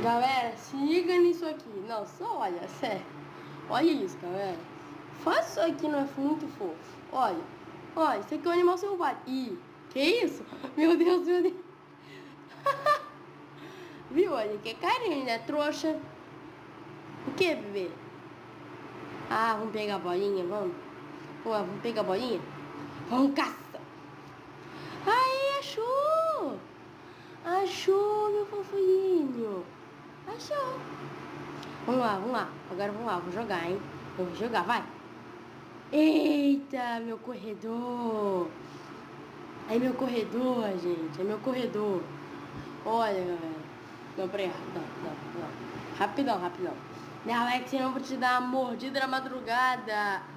Galera, se liga nisso aqui. Não, só olha, sério. Olha isso, galera. Faz isso aqui, não é muito fofo. Olha, olha, isso aqui é um animal selvagem. Ih, que isso? Meu Deus, meu Deus. Viu? Olha, que carinho, né? Trouxa. O que, bebê? Ah, vamos pegar a bolinha, vamos? Pô, vamos pegar a bolinha? Vamos caçar. Aí, achou! Achou, meu fofinho. Achou. Vamos lá, vamos lá. Agora vamos lá, vou jogar, hein? Eu vou jogar, vai. Eita, meu corredor. É meu corredor, gente. É meu corredor. Olha, galera. Não, peraí. Não. Rapidão. Não, Alex, eu não vou te dar uma mordida na madrugada.